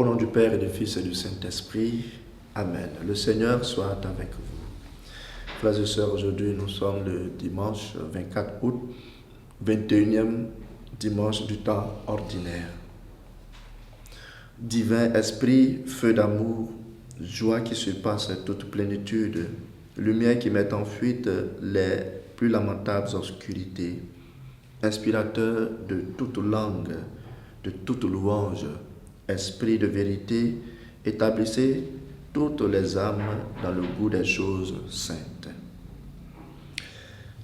Au nom du Père et du Fils et du Saint-Esprit, Amen. Le Seigneur soit avec vous. Frères et sœurs, aujourd'hui nous sommes le dimanche 24 août, 21e dimanche du temps ordinaire. Divin Esprit, feu d'amour, joie qui surpasse toute plénitude, lumière qui met en fuite les plus lamentables obscurités, inspirateur de toute langue, de toute louange, Esprit de vérité, établissez toutes les âmes dans le goût des choses saintes.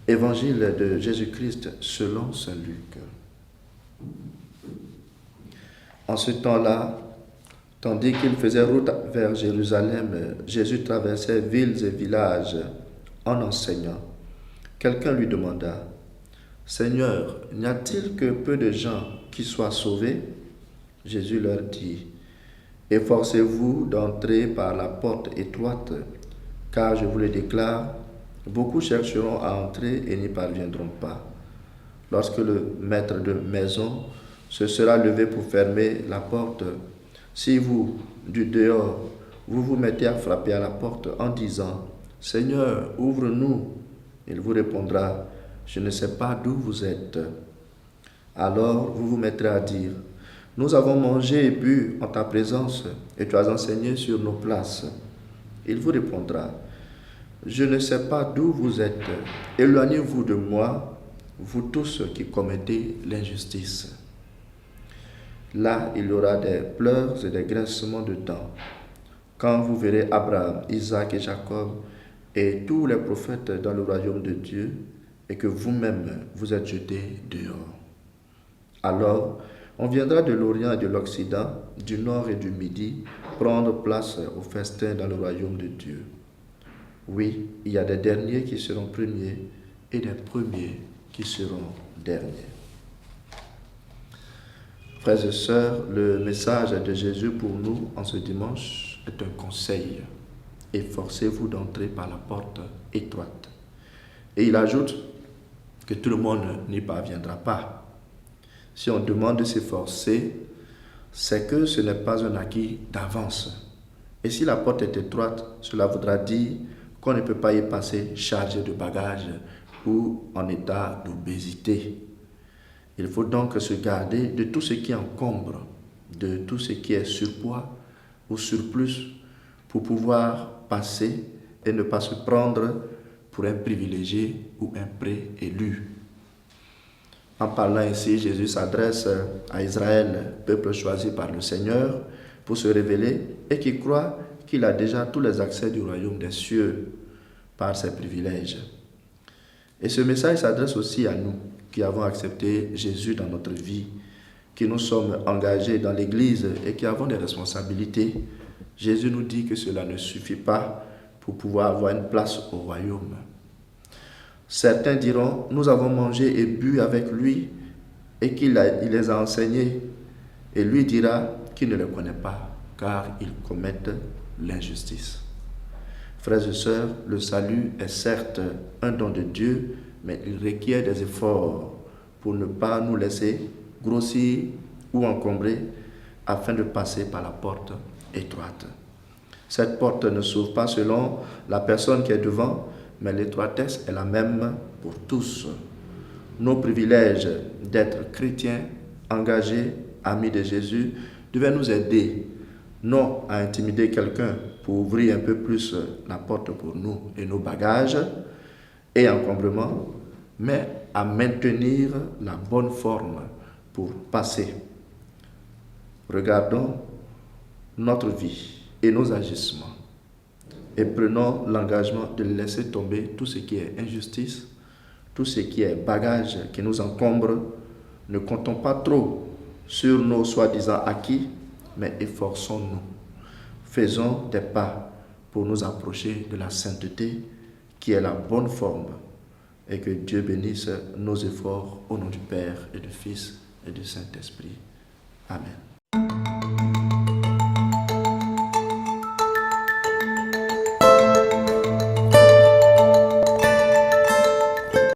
Évangile de Jésus-Christ selon saint Luc. En ce temps-là, tandis qu'il faisait route vers Jérusalem, Jésus traversait villes et villages en enseignant. Quelqu'un lui demanda, « Seigneur, n'y a-t-il que peu de gens qui soient sauvés ?» Jésus leur dit, « Efforcez-vous d'entrer par la porte étroite, car je vous le déclare, beaucoup chercheront à entrer et n'y parviendront pas. Lorsque le maître de maison se sera levé pour fermer la porte, si vous, du dehors, vous vous mettez à frapper à la porte en disant, « Seigneur, ouvre-nous », il vous répondra, « Je ne sais pas d'où vous êtes. » Alors vous vous mettrez à dire, « Nous avons mangé et bu en ta présence, et tu as enseigné sur nos places. » Il vous répondra, « Je ne sais pas d'où vous êtes. Éloignez-vous de moi, vous tous qui commettez l'injustice. » Là, il y aura des pleurs et des grincements de dents, quand vous verrez Abraham, Isaac et Jacob et tous les prophètes dans le royaume de Dieu, et que vous-même vous êtes jetés dehors. Alors, on viendra de l'Orient et de l'Occident, du Nord et du Midi, prendre place au festin dans le royaume de Dieu. Oui, il y a des derniers qui seront premiers et des premiers qui seront derniers. Frères et sœurs, le message de Jésus pour nous en ce dimanche est un conseil. Efforcez-vous d'entrer par la porte étroite. Et il ajoute que tout le monde n'y parviendra pas. Si on demande de s'efforcer, c'est que ce n'est pas un acquis d'avance. Et si la porte est étroite, cela voudra dire qu'on ne peut pas y passer chargé de bagages ou en état d'obésité. Il faut donc se garder de tout ce qui encombre, de tout ce qui est surpoids ou surplus pour pouvoir passer et ne pas se prendre pour un privilégié ou un préélu. En parlant ainsi, Jésus s'adresse à Israël, peuple choisi par le Seigneur, pour se révéler et qui croit qu'il a déjà tous les accès du royaume des cieux par ses privilèges. Et ce message s'adresse aussi à nous, qui avons accepté Jésus dans notre vie, qui nous sommes engagés dans l'Église et qui avons des responsabilités. Jésus nous dit que cela ne suffit pas pour pouvoir avoir une place au royaume. Certains diront, nous avons mangé et bu avec lui et il les a enseignés. Et lui dira qu'il ne les connaît pas, car ils commettent l'injustice. Frères et sœurs, le salut est certes un don de Dieu, mais il requiert des efforts pour ne pas nous laisser grossir ou encombrer afin de passer par la porte étroite. Cette porte ne s'ouvre pas selon la personne qui est devant, mais l'étroitesse est la même pour tous. Nos privilèges d'être chrétiens, engagés, amis de Jésus, devaient nous aider, non à intimider quelqu'un pour ouvrir un peu plus la porte pour nous et nos bagages et encombrements, mais à maintenir la bonne forme pour passer. Regardons notre vie et nos agissements et prenons l'engagement de laisser tomber tout ce qui est injustice, tout ce qui est bagage qui nous encombre. Ne comptons pas trop sur nos soi-disant acquis, mais efforçons-nous. Faisons des pas pour nous approcher de la sainteté qui est la bonne forme, et que Dieu bénisse nos efforts au nom du Père et du Fils et du Saint-Esprit. Amen.